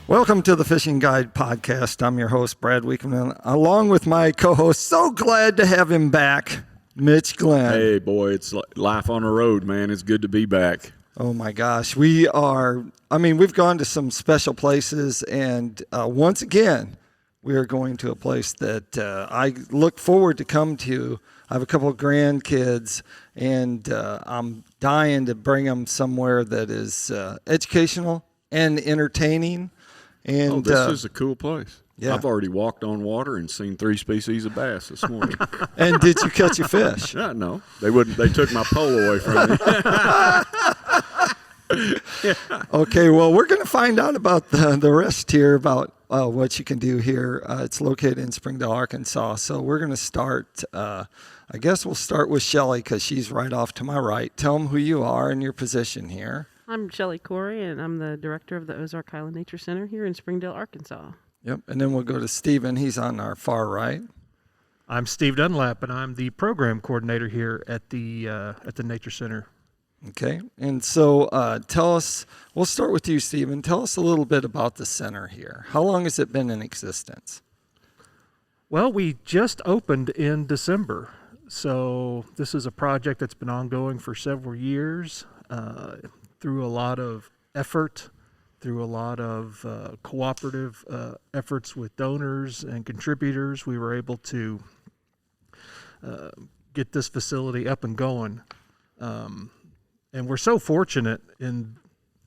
Welcome to the Fishing Guide Podcast. I'm your host, Brad Wiegmann, along with my co-host. So glad to have him back, Mitch Glenn. Hey, boy, it's life on the road, man. It's good to be back. Oh, my gosh. We've gone to some special places, and once again, we are going to a place that I look forward to come to. I have a couple of grandkids, and I'm dying to bring them somewhere that is educational and entertaining. And this is a cool place. Yeah. I've already walked on water and seen 3 species of bass this morning. And did you catch a fish? No, they wouldn't. They took my pole away from me. Okay, well, we're going to find out about the rest here, about what you can do here. It's located in Springdale, Arkansas. So we're going to start, I guess we'll start with Schelly because she's right off to my right. Tell them who you are and your position here. I'm Schelly Corry, and I'm the director of the Ozark Highlands Nature Center here in Springdale, Arkansas. Yep, and then we'll go to Stephen. He's on our far right. I'm Steve Dunlap, and I'm the program coordinator here at the Nature Center. Okay, and so tell us, we'll start with you, Stephen. Tell us a little bit about the center here. How long has it been in existence? Well, we just opened in December, so this is a project that's been ongoing for several years. Through a lot of effort, through a lot of cooperative efforts with donors and contributors, we were able to get this facility up and going. And we're so fortunate in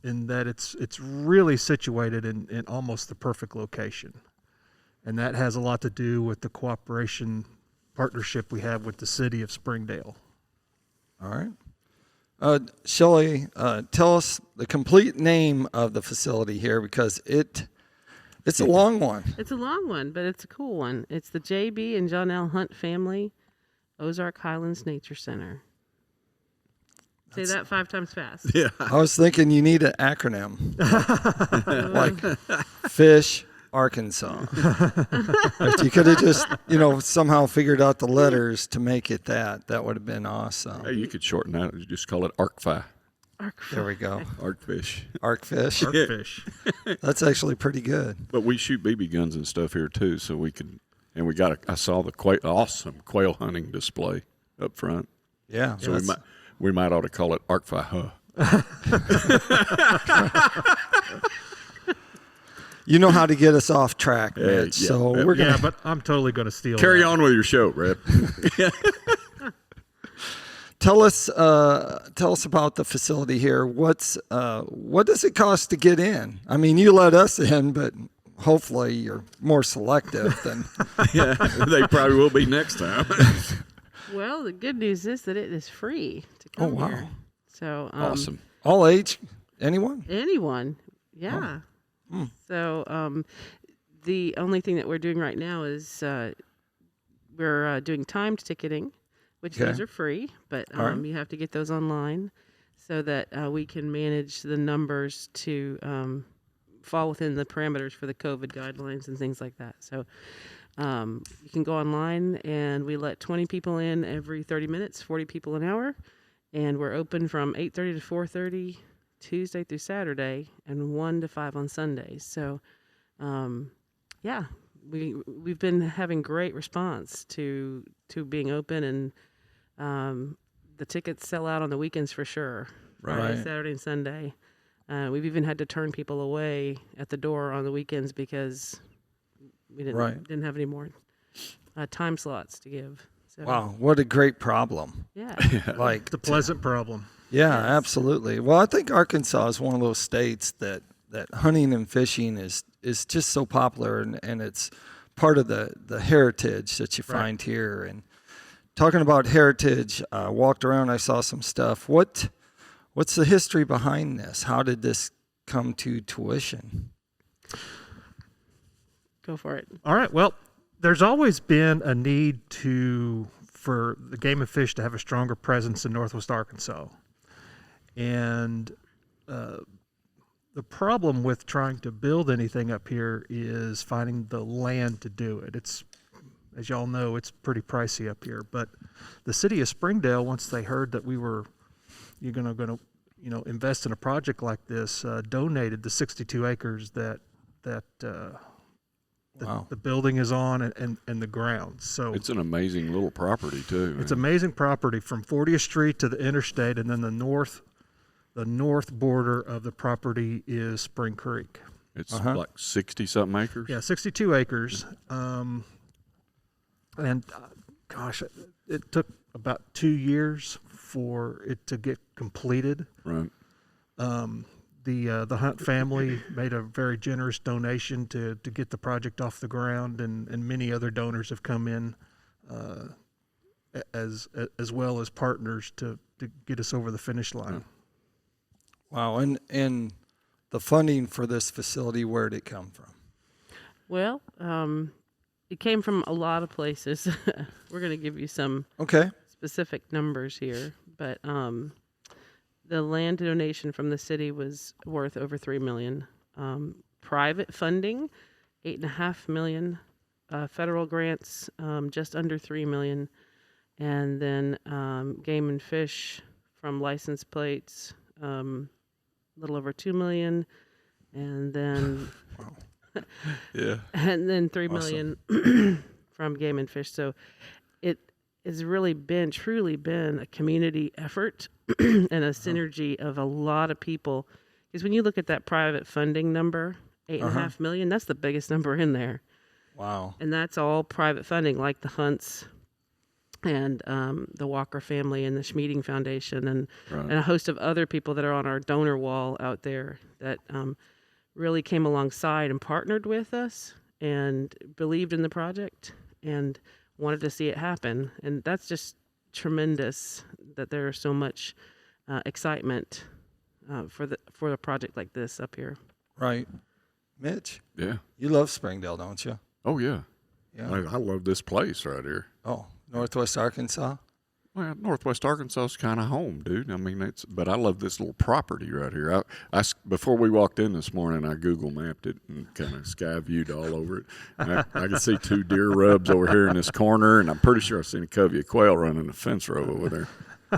that it's really situated in almost the perfect location. And that has a lot to do with the cooperation partnership we have with the city of Springdale. All right. Schelly, tell us the complete name of the facility here because it's a long one. It's a long one, but it's a cool one. It's the J.B. and Johnelle Hunt Family Ozark Highlands Nature Center. Say that 5 times fast. Yeah. I was thinking you need an acronym like FISH Arkansas. If you could have just, somehow figured out the letters to make it that would have been awesome. Hey, you could shorten that. You just call it ARCFI. There we go. ARCFIsh. ARCFIsh. Arcfish. That's actually pretty good. But we shoot BB guns and stuff here too, so we can. And we got I saw the awesome quail hunting display up front. Yeah. So we might ought to call it ARCFI. Huh? You know how to get us off track, Mitch. Yeah, so we're gonna. Yeah, but I'm totally going to steal Carry that. on with your show, Brad. Tell us about the facility here. What does it cost to get in? I mean, you let us in, but hopefully you're more selective than. Yeah, they probably will be next time. Well, the good news is that it is free to come wow. here. So Awesome. All age, anyone? Anyone, yeah. So the only thing that we're doing right now is we're doing timed ticketing, which those are free, but right. you have to get those online so that we can manage the numbers to fall within the parameters for the COVID guidelines and things like that. So you can go online, and we let 20 people in every 30 minutes, 40 people an hour, and we're open from 8:30 to 4:30 Tuesday through Saturday, and 1 to 5 on Sundays. So, we've been having great response to being open, and the tickets sell out on the weekends for sure. Friday, Right. Saturday, and Sunday. We've even had to turn people away at the door on the weekends because we didn't have any more time slots to give. So, Wow, what a great problem! yeah. Like The pleasant problem. Yeah, absolutely. Well, I think Arkansas is one of those states that hunting and fishing is just so popular, and it's part of the heritage that you find here. And talking about heritage, I walked around, I saw some stuff. What's the history behind this? How did this come to tuition? Go for it. All right. Well, there's always been a need for the game and fish to have a stronger presence in Northwest Arkansas. And the problem with trying to build anything up here is finding the land to do it. It's, as y'all know, it's pretty pricey up here. But the city of Springdale, once they heard that we were going to invest in a project like this, donated the 62 acres that Wow. the building is on and the grounds. So It's an amazing little property too. it's man. amazing property from 40th Street to the interstate, and then the north border of the property is Spring Creek. It's Uh-huh. like 60-something acres. Yeah, 62 acres. Gosh, it took about 2 years for it to get completed. Right. The Hunt family made a very generous donation to get the project off the ground, and many other donors have come in as well as partners to get us over the finish line. Wow. And the funding for this facility, where did it come from? Well, it came from a lot of places. We're going to give you some Okay. specific numbers here, but the land donation from the city was worth over $3 million. Private funding, $8.5 million. Federal grants, just under $3 million, and then game and fish from license plates, a little over $2 million, and then Yeah. and then $3 million from game and fish. So it has really truly been a community effort and a synergy of a lot of people. Because when you look at that private funding number, $8.5 million, that's the biggest number in there. Wow. And that's all private funding, like the Hunts and the Walker family and the Schmeeding Foundation and a host of other people that are on our donor wall out there that really came alongside and partnered with us and believed in the project and wanted to see it happen. And that's just tremendous that there's so much excitement for a project like this up here. Right. Mitch, Yeah. you love Springdale, don't you? Oh yeah. Yeah. I love this place right here. Oh, Northwest Arkansas? Well, Northwest Arkansas is kind of home, dude. I mean, but I love this little property right here. Before we walked in this morning, I Google mapped it and kind of sky viewed all over it. And I could see 2 deer rubs over here in this corner, and I'm pretty sure I've seen a covey of quail running the fence row over there.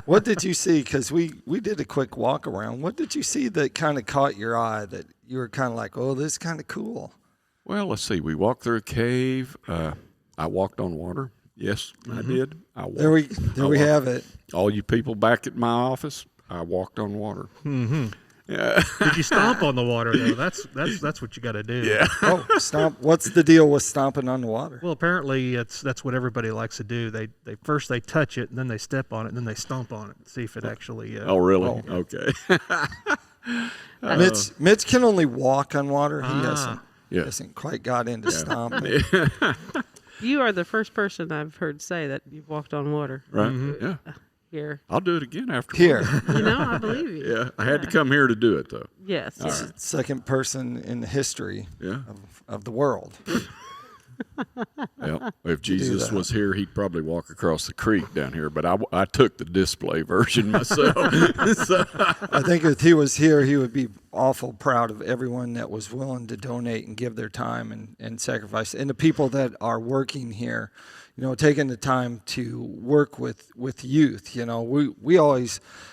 What did you see? Because we did a quick walk around. What did you see that kind of caught your eye that you were kind of like, oh, this is kind of cool? Well, let's see. We walked through a cave. I walked on water. Yes, I did. I walked. There we have it. All you people back at my office, I walked on water. Mm-hmm. Yeah. Did you stomp on the water though? That's what you got to do. Yeah. Oh, stomp! What's the deal with stomping on the water? Well, apparently that's what everybody likes to do. They first they touch it, and then they step on it, and then they stomp on it, and see if it actually. Oh, really? Oh. Okay. Mitch can only walk on water. He Yeah. hasn't quite got into stomping. You are the first person I've heard say that you've walked on water Right? Yeah. here. I'll do it again after. Here, I believe you. Yeah. I had to come here to do it, though. Yes. yes. second person in the history Yeah. of the world. Yeah. If Jesus that. was here, he'd probably walk across the creek down here. But I took the display version myself. So, I think if he was here, he would be awful proud of everyone that was willing to donate and give their time and sacrifice, and the people that are working here, taking the time to work with youth.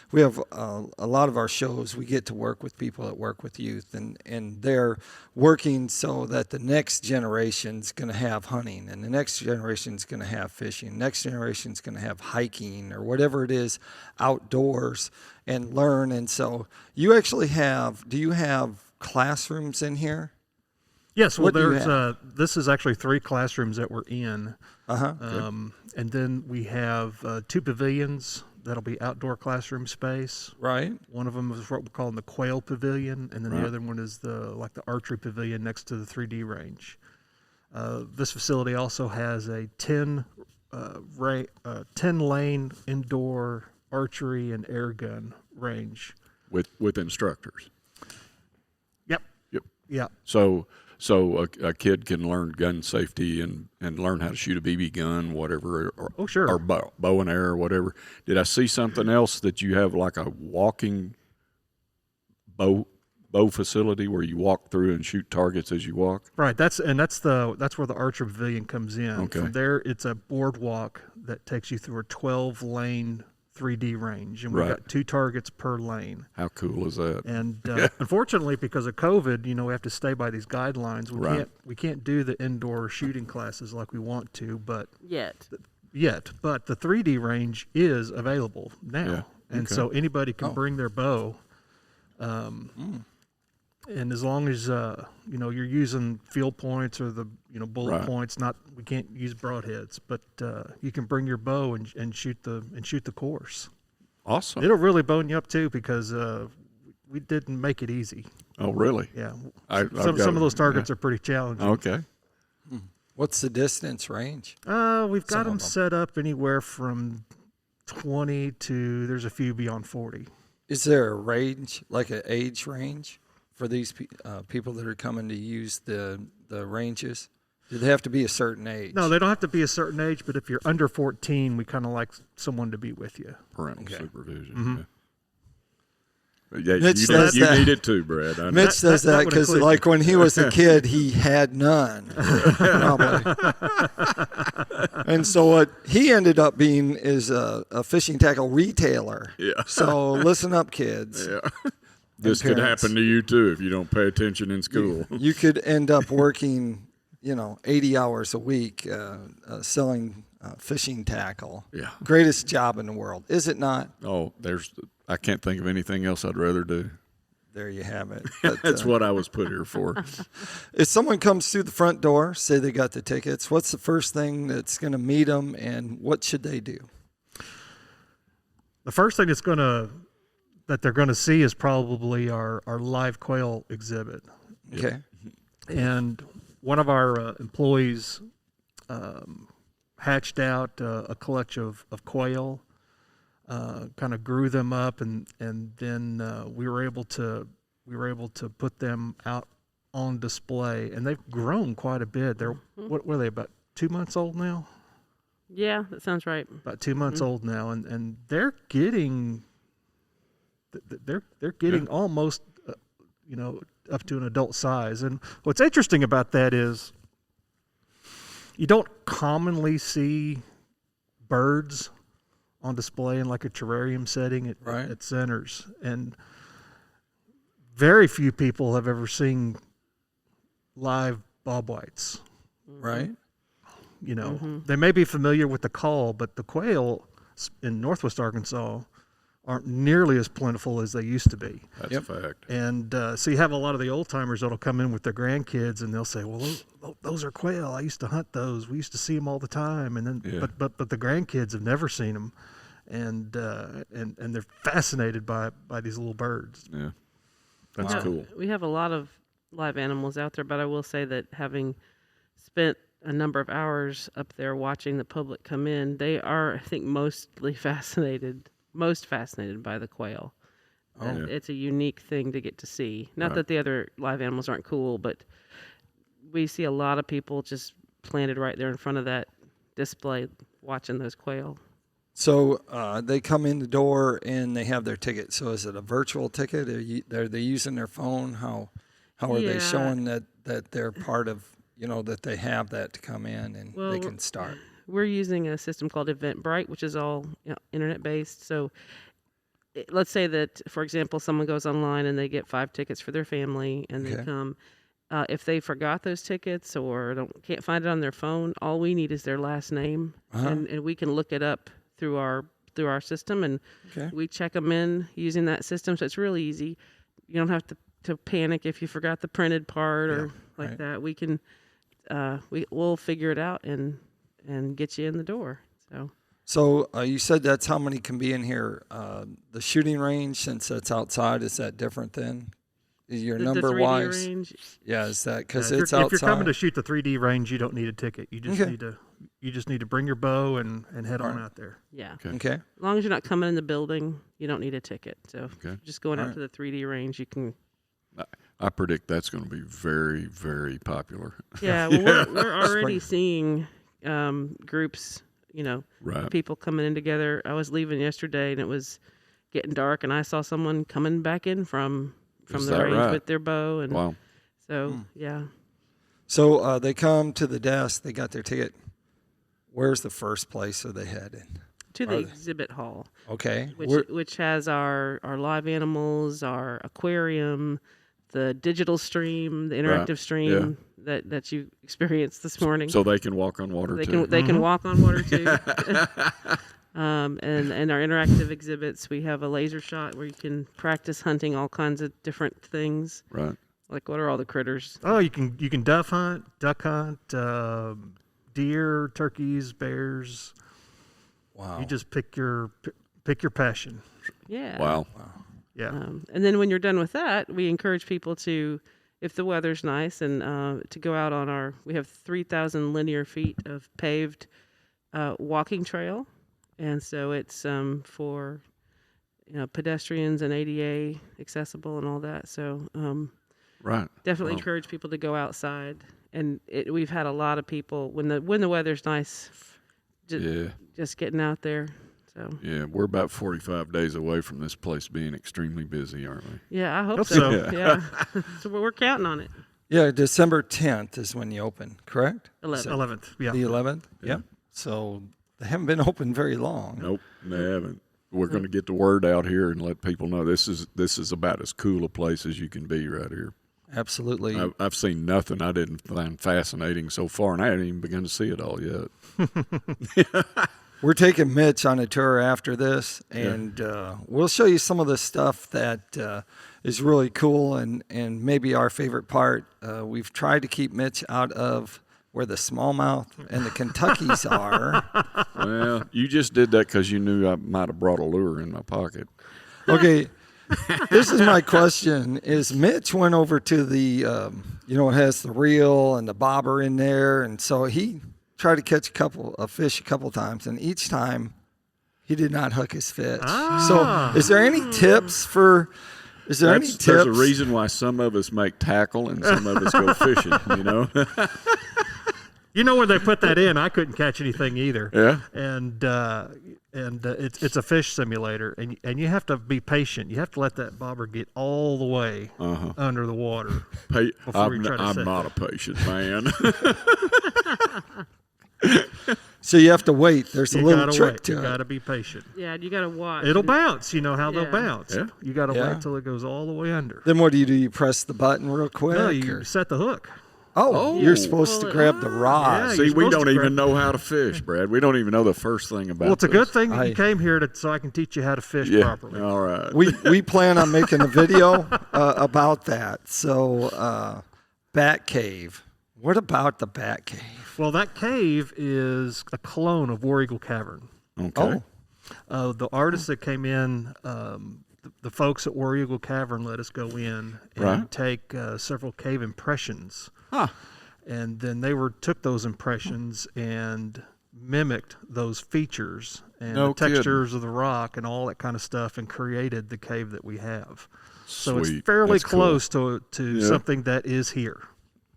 We have a lot of our shows, we get to work with people that work with youth, and they're working so that the next generation's going to have hunting, and the next generation's going to have fishing, next generation's going to have hiking or whatever it is outdoors and learn. And so you actually do you have classrooms in here? Yes, well, What do you there's this is actually 3 classrooms that we're in, Uh-huh. and then we have 2 pavilions that'll be outdoor classroom space. Right. One of them is what we're calling the Quail Pavilion, and then Right. the other one is the archery pavilion next to the 3D range. This facility also has a 10 lane indoor archery and air gun range. with instructors. Yep. Yep. Yeah. So a kid can learn gun safety and learn how to shoot a BB gun, whatever, or, Sure. or bow and arrow, whatever. Did I see something else that you have, like a walking bow facility where you walk through and shoot targets as you walk? Right. That's where the archery pavilion comes in. Okay. From there, it's a boardwalk that takes you through a 12 lane 3D range, and we Right. got 2 targets per lane. How cool is that? And unfortunately, because of COVID, we have to stay by these guidelines. Right. We can't do the indoor shooting classes like we want to, but but the 3D range is available now, Yeah. and Okay. so anybody can bring their bow. And as long as you're using field points or the bullet Right. points, we can't use broadheads, but you can bring your bow and shoot the course. Awesome. It'll really bone you up too, because we didn't make it easy. Oh, really? Yeah, I've some got- of those targets yeah. are pretty challenging. Okay. What's the distance range? We've Some got of them them. set up anywhere from 20 to there's a few beyond 40. Is there a range, like an age range, for these people that are coming to use the ranges? Do they have to be a certain age? No, they don't have to be a certain age, but if you're under 14, we kind of like someone to be with you. Parental Okay. supervision. Mhm. Yeah. Yeah, Mitch you, does need, you that. need it too, Brad. I know. Mitch does that that would because, include like, when he was a kid, he had none. Probably. And so what he ended up being is a fishing tackle retailer. Yeah. So listen up, kids. Yeah. This could parents. happen to you too if you don't pay attention in school. You could end up working, 80 hours a week selling fishing tackle. Yeah. Greatest job in the world, is it not? Oh, I can't think of anything else I'd rather do. There you have it. But, That's what I was put here for. if someone comes through the front door, say they got the tickets, what's the first thing that's going to meet them, and what should they do? The first thing that they're gonna see is probably our live quail exhibit. Okay. And one of our employees hatched out a collection of quail, kind of grew them up, and then we were able to put them out on display, and they've grown quite a bit. They're what were they, about 2 months old now? Yeah, that sounds right. About 2 months old now, and they're getting almost up to an adult size. And what's interesting about that is you don't commonly see birds on display in like a terrarium setting Right. at centers, and very few people have ever seen live bobwhites. Right. They may be familiar with the call, but the quail in Northwest Arkansas aren't nearly as plentiful as they used to be. That's Yep. a fact. And so you have a lot of the old timers that'll come in with their grandkids, and they'll say, "Well, those are quail. I used to hunt those. We used to see them all the time." And then, Yeah. but the grandkids have never seen them, and they're fascinated by these little birds. Yeah. That's Wow. cool. We have a lot of live animals out there, but I will say that having spent a number of hours up there watching the public come in, they are, I think, most fascinated by the quail. Yeah. It's a unique thing to get to see. Not Right. that the other live animals aren't cool, but we see a lot of people just planted right there in front of that display watching those quail. So they come in the door and they have their ticket. So is it a virtual ticket? Are they using their phone? How are they Yeah. showing that they're part of, that they have that to come in and Well, they can start? We're using a system called Eventbrite, which is all internet based. So let's say that, for example, someone goes online and they get 5 tickets for their family, and they Okay. come. If they forgot those tickets or can't find it on their phone, all we need is their last name, Uh-huh. and we can look it up through our system, and Okay. we check them in using that system. So it's really easy. You don't have to panic if you forgot the printed part or like right. that. We can we'll figure it out and get you in the door. So you said that's how many can be in here. The shooting range, since that's outside, is that different then? Is your The number 3D wise? range, Yeah, is that because If it's you're outside? coming to shoot the 3D range, you don't need a ticket. You just Okay. need to bring your bow and head on Alright. out there. yeah. Okay. As long as you're not coming in the building, you don't need a ticket. So if Okay. you're just going out Alright. to the 3D range, you can. I predict that's going to be very, very popular. Yeah, well, we're already seeing groups, Right. of people coming in together. I was leaving yesterday, and it was getting dark, and I saw someone coming back in from Is the that range right? with their bow, and Wow. so yeah. So they come to the desk. They got their ticket. Where's the first place are they headed? to the Are they? exhibit hall, Okay. which has our live animals, our aquarium, the digital stream, the interactive stream that you experienced this morning. So they can walk on water they too. can they can walk on water too. And our interactive exhibits, we have a laser shot where you can practice hunting all kinds of different things. Right. Like, what are all the critters? Oh, you can dove hunt, duck hunt, deer, turkeys, bears. Wow. You just pick your passion. Yeah. Wow. Yeah. And then when you're done with that, we encourage people to, if the weather's nice, and to go out on we have 3,000 linear feet of paved walking trail. And so it's for pedestrians and ADA accessible and all that. So Right. definitely Wow. encourage people to go outside. And we've had a lot of people when the weather's nice, just getting out there. So Yeah, we're about 45 days away from this place being extremely busy, aren't we? yeah, I hope Hope so. so. Yeah, so we're counting on it. Yeah, December 10th is when you open, correct? 11. 11th. Yeah. The 11th? Yeah. Yep. So they haven't been open very long. Nope, they haven't. We're going to get the word out here and let people know this is about as cool a place as you can be right here. Absolutely. I've seen nothing I didn't find fascinating so far, and I hadn't even begun to see it all yet. We're taking Mitch on a tour after this, and we'll show you some of the stuff that is really cool and maybe our favorite part. We've tried to keep Mitch out of where the smallmouth and the Kentuckys are. Well, you just did that because you knew I might have brought a lure in my pocket. Okay, this is my question: is Mitch went over to the, it has the reel and the bobber in there, and so he tried to catch a fish a couple times, and each time he did not hook his fish. So, is there any tips for? Is there any tips? There's a reason why some of us make tackle and some of us go fishing. You know where they put that in? I couldn't catch anything either. Yeah. And it's a fish simulator, and you have to be patient. You have to let that bobber get all the way under the water. Before you try to I'm set not it. a patient man. So you have to wait. There's a You little gotta trick wait. to You it. gotta be patient. Yeah, you got to watch. It'll bounce. You know how they'll Yeah. bounce. Yeah. You gotta Yeah. wait till it goes all the way under. Then what do? You press the button real quick? No, you or- set the hook. Oh, you're supposed to Pull it. grab the rod. Yeah, See, you're we supposed don't to even grab- know how to fish, Brad. We don't even know the first thing about Well, it's a good this. thing that you came here so I can teach you how to fish Yeah. properly. All right. We plan on making a video about that. So, Bat Cave. What about the Bat Cave? Well, that cave is a clone of War Eagle Cavern. Okay. The artists that came in, the folks at War Eagle Cavern let us go in and Right. take several cave impressions. Huh. And then they took those impressions and mimicked those features and No the kidding. textures of the rock and all that kind of stuff and created the cave that we have. So Sweet. it's fairly That's cool. close to Yeah. something that is here.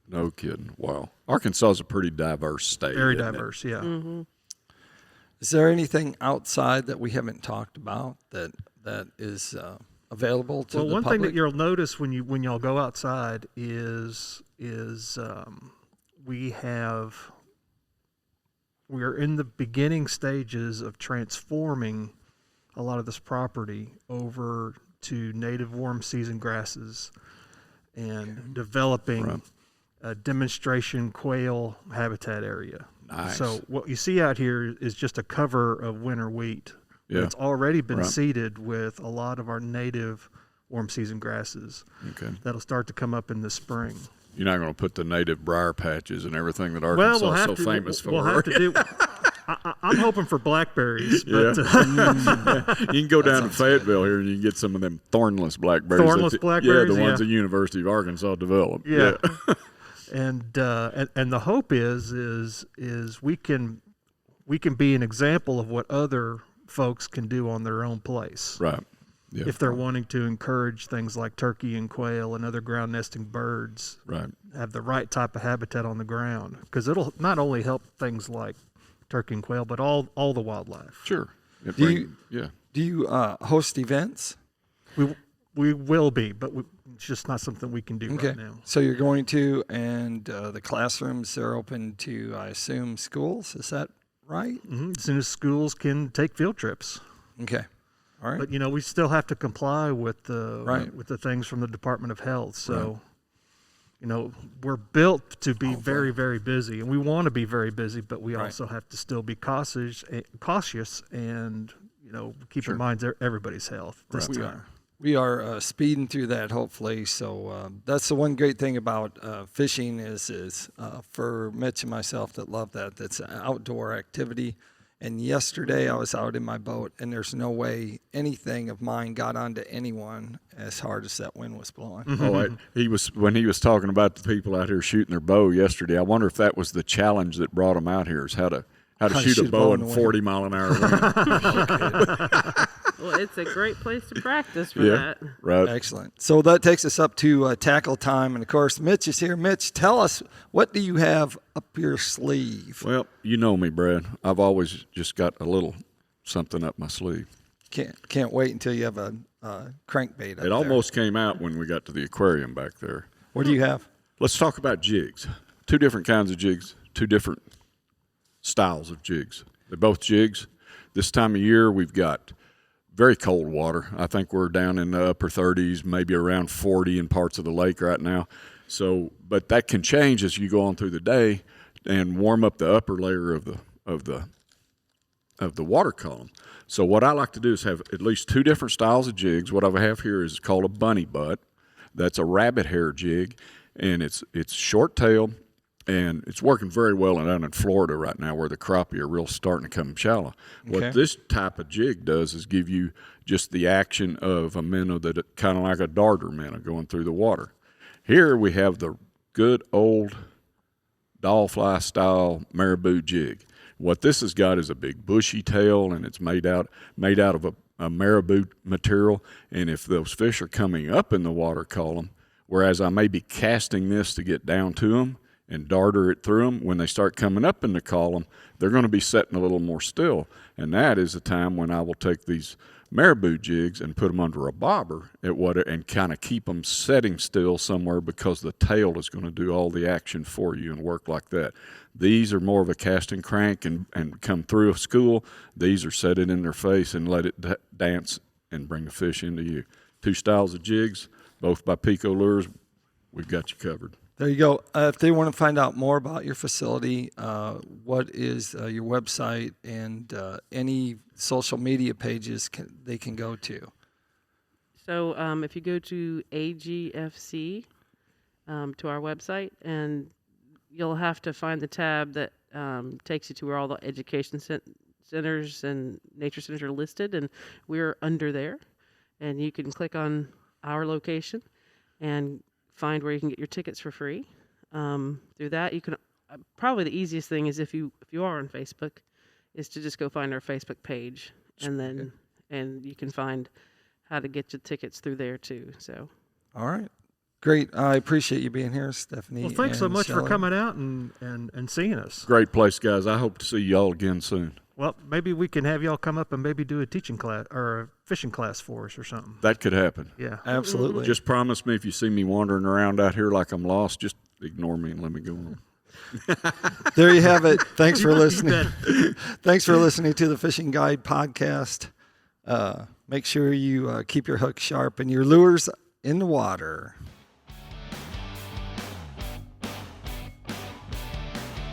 No kidding. Wow. Arkansas is a pretty diverse state. Very isn't it? diverse, yeah. Mm-hmm. Is there anything outside that we haven't talked about that is available to Well, the one public? thing that you'll notice when y'all go outside is we're in the beginning stages of transforming a lot of this property over to native warm season grasses and developing a demonstration quail habitat area. Nice. So what you see out here is just a cover of winter wheat. Yeah. It's already been Right. seeded with a lot of our native warm season grasses Okay. that'll start to come up in the spring. You're not going to put the native briar patches and everything that Well, Arkansas we'll is have so to. famous for. We'll have to do. I'm hoping for blackberries, but You can go down to Fayetteville here and you can get some of them thornless blackberries. Thornless blackberries, Yeah, the ones yeah. the University of Arkansas developed. yeah. And the hope is we can be an example of what other folks can do on their own place. Right. Yeah. If they're wanting to encourage things like turkey and quail and other ground nesting birds, Right. have the right type of habitat on the ground, because it'll not only help things like turkey and quail, but all the wildlife. Sure. It Do bring- yeah. Do you host events? We will be, but it's just not something we can do Okay. right now. So you're going to, and the classrooms are open to, I assume, schools. Is that right? As soon as schools can take field trips. Okay. All right. But we still have to comply with the Right. with the things from the Department of Health. So, we're built to be very, very busy, and we want to be very busy, but we also have to still be cautious, and keep in mind everybody's health. This time. We are speeding through that, hopefully. So that's the one great thing about fishing is for Mitch and myself that love that. That's an outdoor activity. And yesterday I was out in my boat, and there's no way anything of mine got onto anyone as hard as that wind was blowing. When he was talking about the people out here shooting their bow yesterday. I wonder if that was the challenge that brought him out here, is how to shoot a bow in 40-mile-an-hour wind. Well, it's a great place to practice for that. Right. Excellent. So that takes us up to tackle time. And, of course, Mitch is here. Mitch, tell us, what do you have up your sleeve? Well, you know me, Brad. I've always just got a little something up my sleeve. Can't wait until you have a crankbait up there. It almost came out when we got to the aquarium back there. What do you have? Let's talk about jigs. 2 different kinds of jigs, 2 different styles of jigs. They're both jigs. This time of year, we've got very cold water. I think we're down in the upper 30s, maybe around 40 in parts of the lake right now. So, but that can change as you go on through the day and warm up the upper layer of the water column. So what I like to do is have at least 2 different styles of jigs. What I have here is called a bunny butt. That's a rabbit hair jig, and it's short tail. And it's working very well down in Florida right now, where the crappie are real starting to come shallow. Okay. What this type of jig does is give you just the action of a minnow that kind of like a darter minnow going through the water. Here we have the good old dollfly style marabou jig. What this has got is a big bushy tail, and it's made out of a marabou material. And if those fish are coming up in the water column, whereas I may be casting this to get down to them and darter it through them, when they start coming up in the column, they're going to be setting a little more still. And that is the time when I will take these marabou jigs and put them under a bobber and kind of keep them setting still somewhere, because the tail is going to do all the action for you and work like that. These are more of a cast and crank and come through a school. These are set it in their face and let it dance and bring the fish into you. 2 styles of jigs, both by PICO Lures. We've got you covered. There you go. If they want to find out more about your facility, what is your website and any social media pages they can go to? So if you go to AGFC, to our website, and you'll have to find the tab that takes you to where all the education centers and nature centers are listed, and we're under there. And you can click on our location and find where you can get your tickets for free. Through that, you can probably the easiest thing is if you are on Facebook, is to just go find our Facebook page, and you can find how to get your tickets through there too. So, all right, great. I appreciate you being here, Stephanie. Well, thanks so much Schelly. for coming out and seeing us. Great place, guys. I hope to see y'all again soon. Well, maybe we can have y'all come up and maybe do a teaching class or a fishing class for us or something. That could happen. Yeah. Absolutely. Just promise me, if you see me wandering around out here like I'm lost, just ignore me and let me go on. There you have it. Thanks for listening. Thanks for listening to the Fishing Guide podcast. Make sure you keep your hook sharp and your lures in the water.